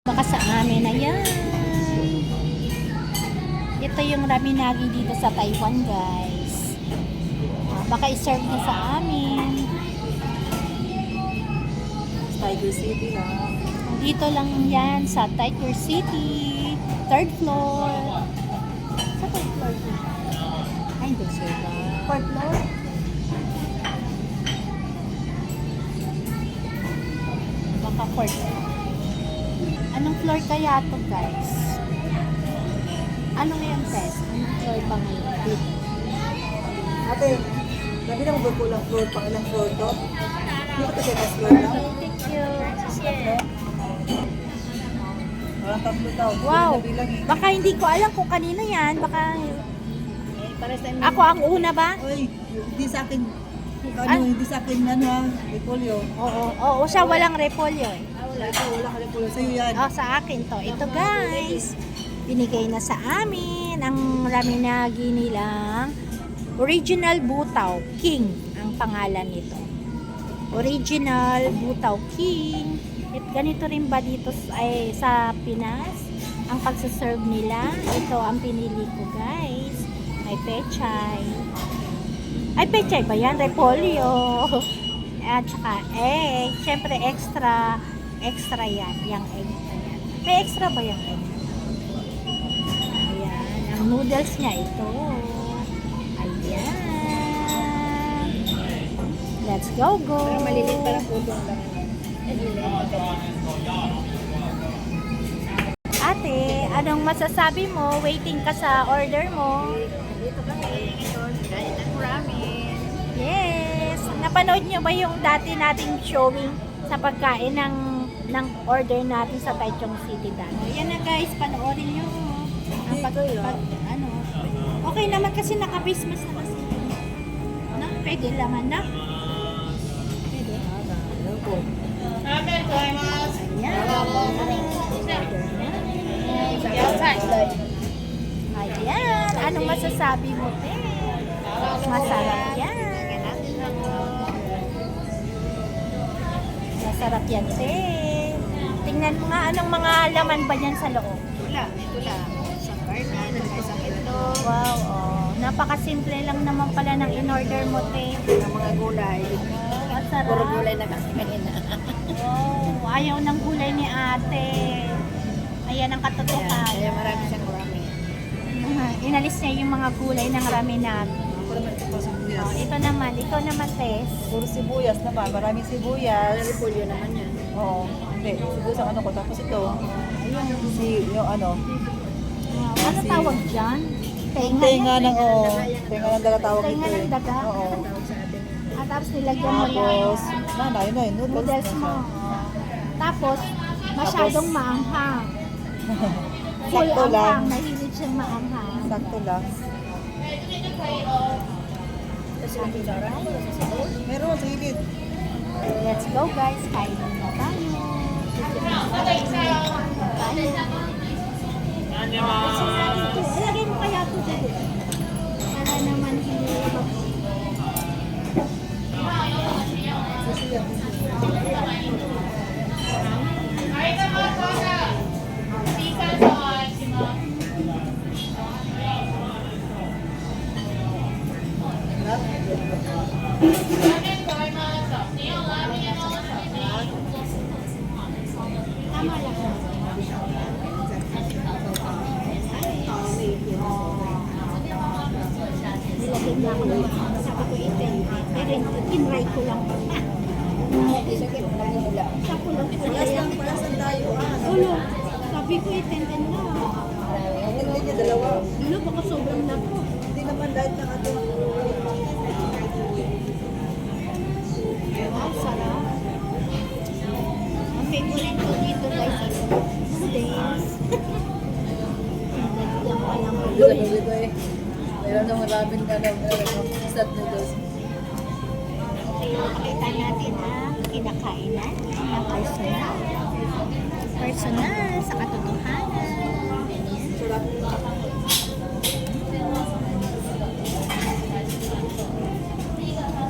Baka sa amin, ayan. Ito yung raminagi dito sa Taiwan, guys. Baka i-serve na sa amin. Tiger City lang. Dito lang yan sa Tiger City. Third floor. Sa third floor dito. Ay, hindi sure ba? Fourth floor? Baka fourth floor. Anong floor kaya to, guys? Ano ngayon, test? Anong floor ba ngayon? Dito. Ate, sabi na mo kulang floor, pang ilang floor to? Hindi ko kasi mas floor lang. Thank you. Parang tatlo daw. Wow. Hindi na bilang eh. Baka hindi ko alam kung kanino yan. Baka ako ang una ba? Oy, hindi sa akin. Ah? Hindi sa akin ano ha, repolyo. Oo, siya walang repolyo eh. Wala ka repolyo. Sa'yo yan. Oh, sa akin to. Ito guys. Binigay na sa amin ang raminagi nilang Original Butaw King ang pangalan nito. Original Butaw King. At ganito rin ba dito ay sa Pinas ang pagsaserve nila? Ito ang pinili ko guys. May pechay. Ay, pechay ba yan? Repolyo. At saka egg. Siyempre extra yan. Yung egg na yan. May extra ba yung egg? Ayan. Ang noodles niya ito. Ayan. Let's go. Parang malilit, parang putong lang. Ate, anong masasabi mo? Waiting ka sa order mo? Dito kami ngayon. Kain ng ramen. Yes! Napanood nyo ba yung dati nating showing sa pagkain ng order natin sa Taichung City dati? Yan na guys, panoorin nyo. Ang ano, okay naman kasi naka-Christmas na kasi. No? Pwede lang na. Pwede. Ayan. Anong masasabi mo, te? Masarap yan. Masarap yan, te. Tingnan mo nga anong mga laman ba yan sa loob. Ito lang. Isang garnet, isang ito. Wow, oh. Napakasimple lang naman pala ng in-order mo, te. Ng mga gulay. Ang sarap. Puro gulay na kasi kanina. Oh, ayaw ng gulay ni ate. Ayan ang katotohanan. Kaya marami siyang ramen. Inalis niya yung mga gulay ng ramen Puro man ito sibuyas. Oh, ito naman, Tess. Puro sibuyas naman. Maraming sibuyas. Repolyo naman yan. Oo. Hindi. Sibuyas ang ano ko. Tapos ito. Yung ano. Ano tawag dyan? Tenga ng tenga ng daga tawag Tenga ito ng eh. daga? Oo. Tapos nilagyan mo yan. Tapos, yun na, Noodles mo. Tapos, masyadong maanghang. Full Sakto lang. anghang. Mahilig siyang maanghang. Sakto lang. Meron, sa gilid. Let's go guys. Kain na tayo. Ilagay mo kaya ito dito. Para naman hindi tama lang. Nilagay niya ako ng sabi ko pero tinry ko lang. Sa kulong Palasan tayo. Ulo, sabi ko itenten na. Hindi niya dalawa. Ulo, baka sobrang lako. Hindi naman dahil ng ato. Wow, sarap. Ang favorite ko dito guys is noodles. Nilagyan pa lang ko. Meron ng ramen ka na instant noodles. Pakita natin ang kinakainan ng personal. Personal sa katotohanan. Sarap.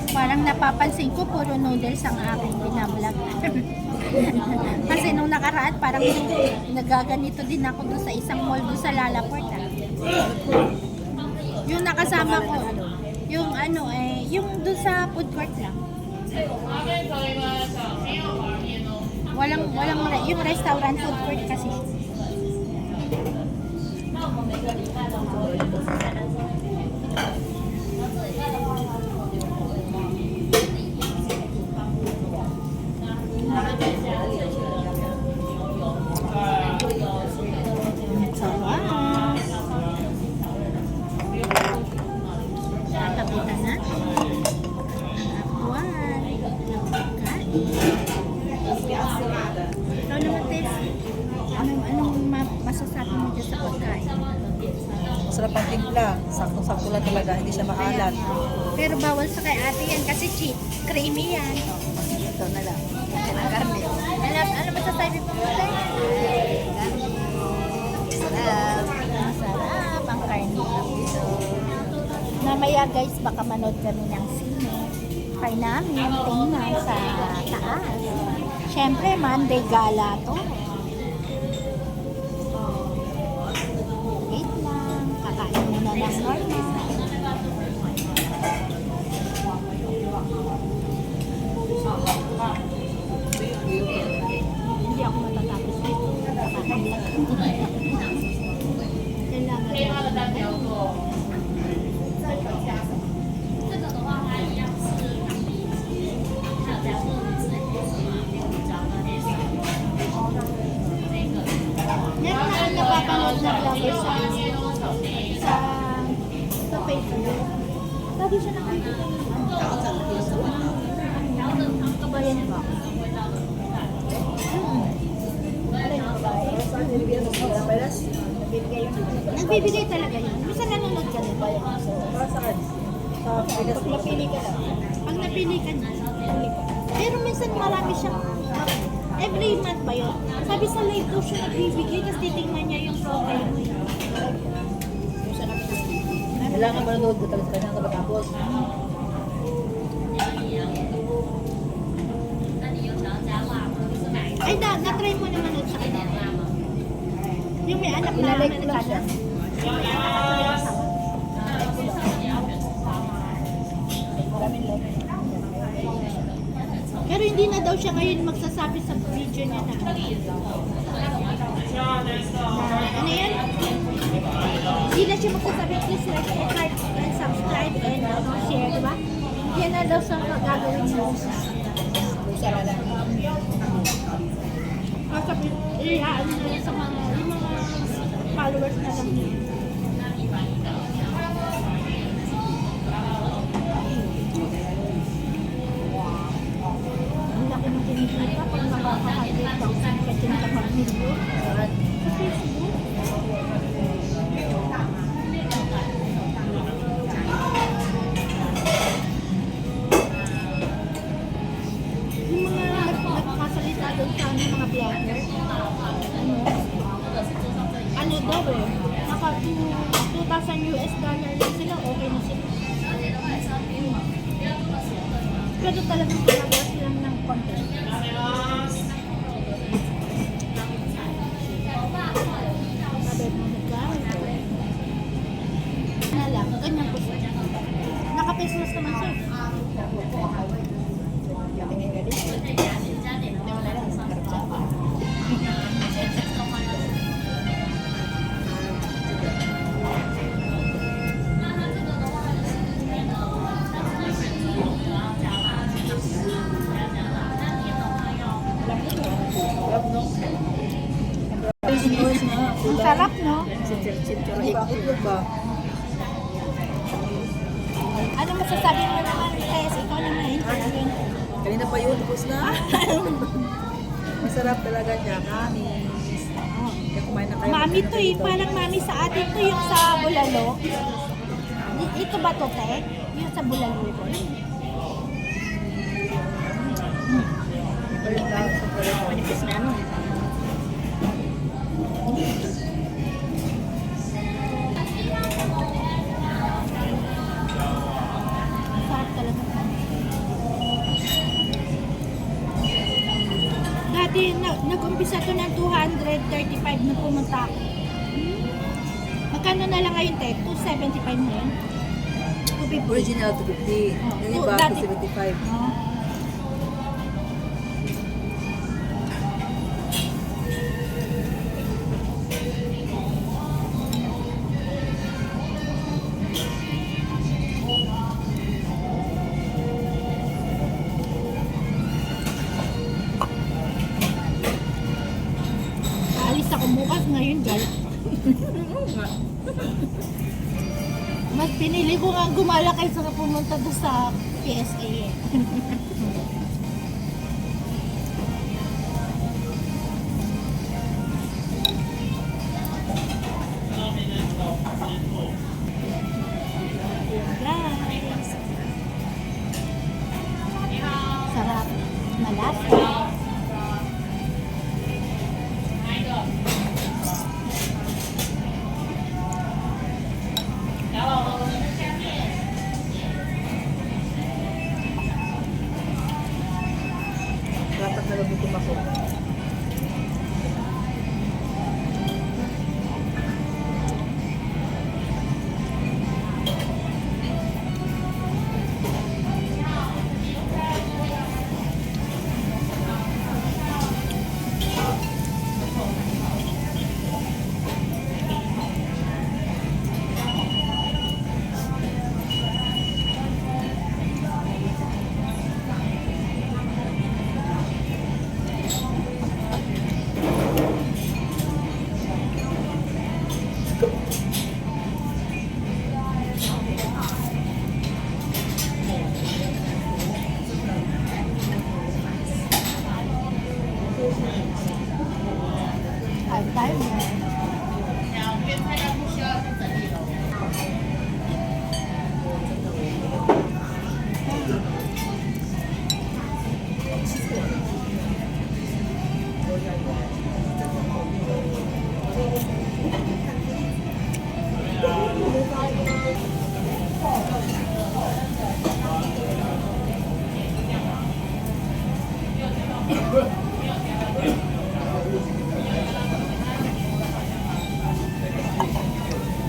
Parang napapansin ko puro noodles ang aking binablog. Kasi nung nakaraan, parang nagaganito din ako doon sa isang mall doon sa Lalaport. Yung nakasama ko, yung ano yung doon sa food court lang. Yung restaurant food court kasi. Sarap. Tatapitan natin. Akuan. Pagkain. Ikaw naman, Tess. Anong masasabi mo dyan sa pagkain? Masarap ang timpla. Sakto-sakto lang talaga. Hindi siya maalat. Pero bawal sa kay ate yan kasi cheap. Creamy yan. Ito na lang. Ang karne. Ano masasabi mo mo, Tess? Sarap. Masarap ang karne dito. Mamaya guys, baka manood kami ng sine. Try namin, tingnan sa taas. Siyempre, Monday gala to. Wait lang, kakain muna ng normal. Hindi ako matatapos dito. Kailangan. Meron na napapanood na vlogger sa Facebook. Lagi siya nakikita ng ang kabayan ba? Nagbibigay talaga yun. Bisa nanonood ka din. Para saan? Sa Pinas. Pag napili ka lang. Pag napili ka na. Pero minsan marami siyang every month ba yun? Sabi sa live daw siya nagbibigay tapos titingnan niya yung profile mo. Kailangan manonood ko talaga sa kanya sa pagkapos. Ay, na-try mo naman ulit sa kanya. Yung may anak na Amerikana. Pero hindi na daw siya ngayon magsasabi sa video niya na ano yan? Hindi na siya magsasabi, please like and subscribe and share, diba? Yan na daw sa gagawin niya. Kasi i-ano na yan sa mga followers na lang niya. Ang laki ng kinikita pag nakaka-100,000 ka din sa pag-video. Sa Facebook. Yung mga nagkasalita doon sa mga vlogger, ano daw naka $2,000 lang sila, okay na sila. Pero talagang ginagawa silang ng content. Sabi mo nagkakaroon. Na lang, ganyan po siya. Naka-business naman siya. Ang sarap, no? Itlog ba? Ano masasabi mo naman, Tess? Ikaw naman, Kanina pa yun, tapos na. Masarap talaga niya, kamis. Kaya kumain na kayo. Mami to eh, parang mami sa atin to yung sa bulalo. Ito ba to, te? Yung sa bulalo ko. Manipis na ano. Sarap talaga. 235 na pumunta ako. Magkano na lang ngayon, te? 275 na yun? 250. Original 250. Yung iba, Dati- 275. Oh. Alis ako bukas ngayon, gal. Mas pinili ko nga gumala kaysa pumunta doon sa PSA eh. Guys. Sarap. Malasa. Dapat na gutom ako. Time time na.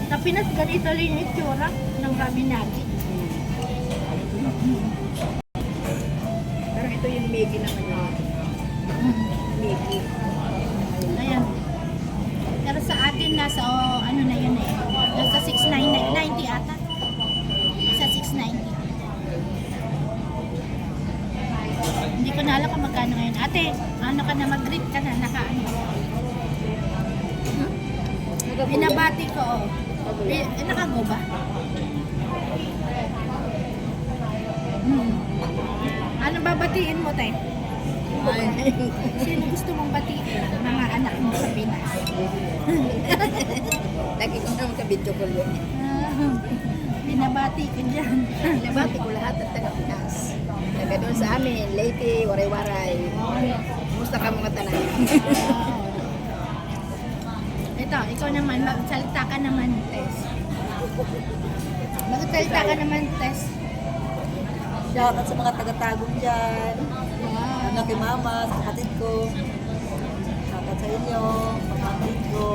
Sa Pinas, ganito rin yung itsura ng ramen natin. Pero ito yung Maggi naman yun. Maggi. Ayan. Pero sa atin, nasa, ano na yun eh. Nasa 690 ata. Sa 690. Hindi ko na alam kung magkano ngayon. Ate, ano ka na, mag-greet ka na, naka-ano. Binabati ko, oh. Nakago ba? Ano babatiin mo, tay? Sino gusto mong batiin? Mga anak mo sa Pinas. Lagi ko naman ka-video call yun. Binabati ko dyan. Pinabati ko lahat at taga-Pinas. Taga doon sa amin, Leyte, Waray-Waray. Kumusta ka mga tanan? Ito, ikaw naman, magsalita ka naman, Tess. Magsalita ka naman, Tess. Shoutout sa mga taga-tagong dyan. Ano kay mama, sa kapatid ko. Shoutout sa inyo, kapatid ko,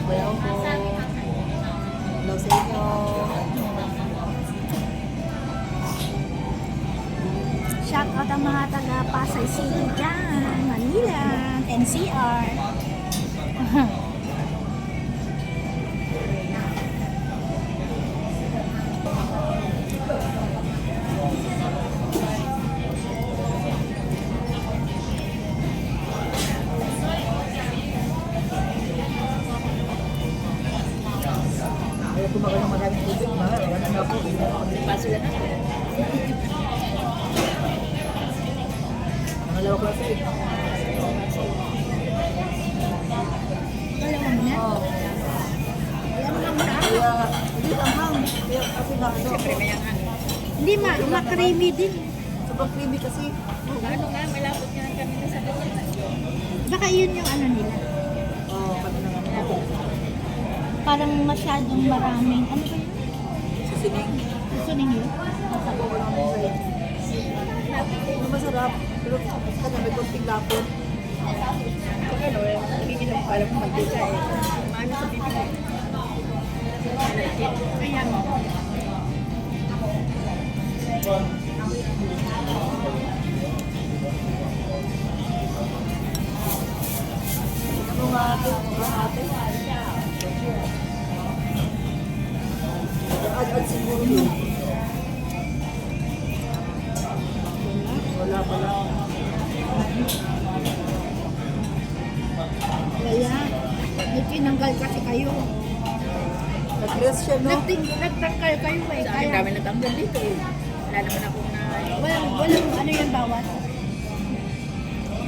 bayaw ko. Hello sa inyo. Shout out ang mga taga Pasay City dyan, Manila, NCR. Ayaw kumagal ng maraming tubig, mahal. Wala nga po. Paso yan ako. Pangalawa ko na sa ito. Alam mo na? Oo. Alam mo na? Kaya, hindi tamang. Kaya kasi na ano. Siyempre may ang ano. Hindi, ma-creamy din. Sobrang creamy kasi. Ano nga, malapot nga kami na sa kanila. Baka yun yung ano nila. Oo, pati na nga. Parang masyadong maraming, ano ba yun? Sisinig. Susunin yun? Ako wala nang sa ito. Ano masarap. Pero kanya may konting lapot. Kung ano, nagiging lang pala kung magdika eh. Maano sa bibig. Kaya mo. Ano nga ate? Ad-ad siguro yun. Wala pala. Kaya, may tinanggal kasi kayo. Nag-less siya, no? Nagtanggal kayo eh. Sa akin Kaya, dami natanggal dito eh. Wala naman akong na... walang ano yung bawat.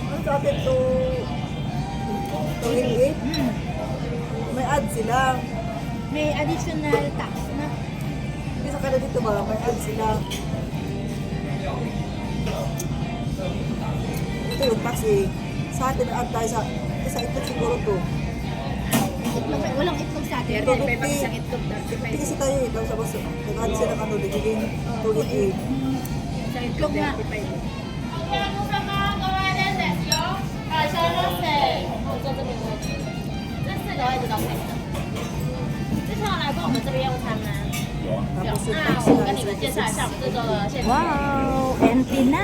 Ang sa atin to 28, may ad sila. May additional tax na. Hindi sa kanila dito ba, may ad sila. Ito yung tax eh. Sa atin ad tayo sa ito siguro to. Itlog, walang itlog sa atin. 35 ang isang itlog, Hindi 35. kasi tayo eh, sa basta. Nag-ad sila ng ano, nagiging 28. Isang itlog, 35. 这4个位置都可以的。之前有来过我们这边用餐吗？ Tapos yung 那 tax 我跟你们介绍一下我们这周的现金。 Wow, empty na.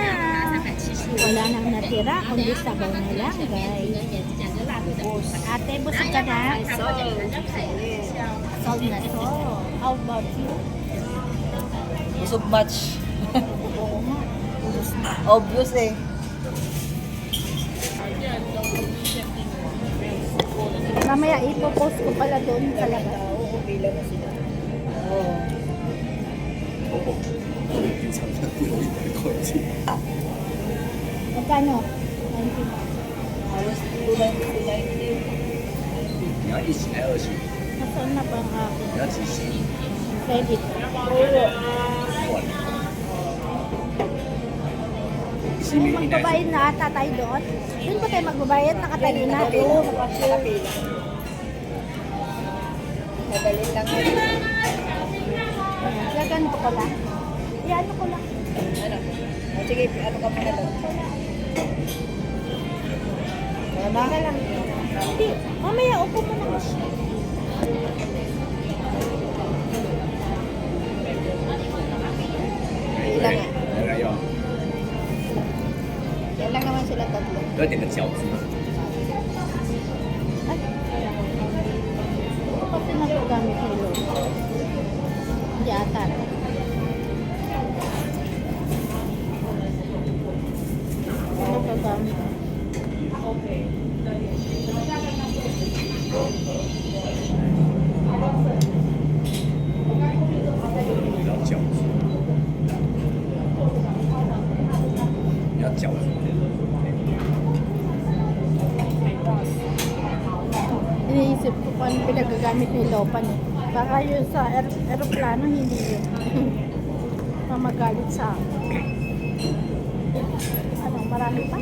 370 Wala nang natira, kundi sabaw na lang, 跟盐 guys. 跟盐之间就是辣度的部分。 Ate, busog ka na? 差不多这个人家配的。 Solve na to. How about you? busog match. Oo nga. Obvious eh. Mamaya ipopost ko pala doon sa labas. Oo, bilang na sila. Oo. Magkano? 90. Halos 290. 你要一起来二十， Nasaan na ba ang akin? 你要几十？ Credit. Magbabayad na ata tayo doon. Doon ba tayo magbabayad? Nakatayo na. Oo, nakapila. Madali lang yun. Lagan ko lang. Iyan ko lang. Ano? O, sige, ano ka muna doon? Baka lang. Hindi. Mamaya, upo mo na. Ilan nga?大概要 Yan lang naman sila tatlo. 要点个饺子， Ay. Ano kasi nagagamit ni Lolo? Hindi ata. Ano nagagamit? 你要饺子，你要饺子， Iniisip ko kung ano pinagagamit ni Lopan eh. Baka yun sa aeroplano, hindi yun. Mamagalit sa akin. Ano, marami pa?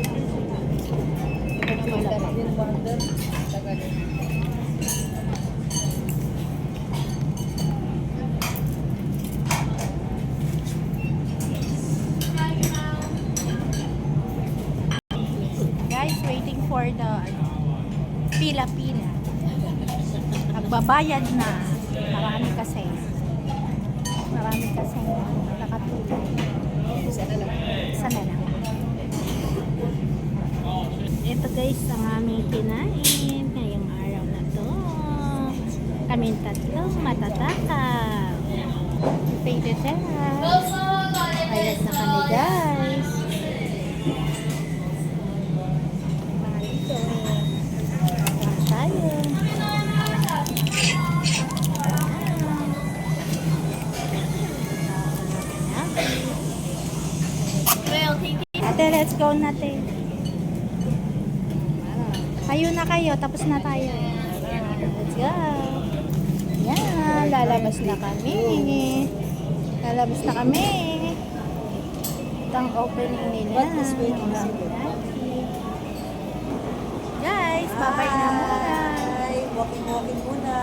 Wala pa. Din wonder. Tagal. Guys, waiting for the pila-pila. Magbabayad na. Marami kasi. Marami kasi nakatulog. Isa na lang. Isa na lang. Ito guys, ang aming kinain ngayong araw na to. Kaming tatlo, matatakaw. Pay the test. Bayad na kami guys. Mahal tayo. Ate, let's go natin. Kayo na kayo, tapos na tayo. Let's go. Yan, lalabas na kami. Lalabas na kami. Ito ang opening nila. What is waiting na Guys, bye-bye na muna. Bye! Walking muna.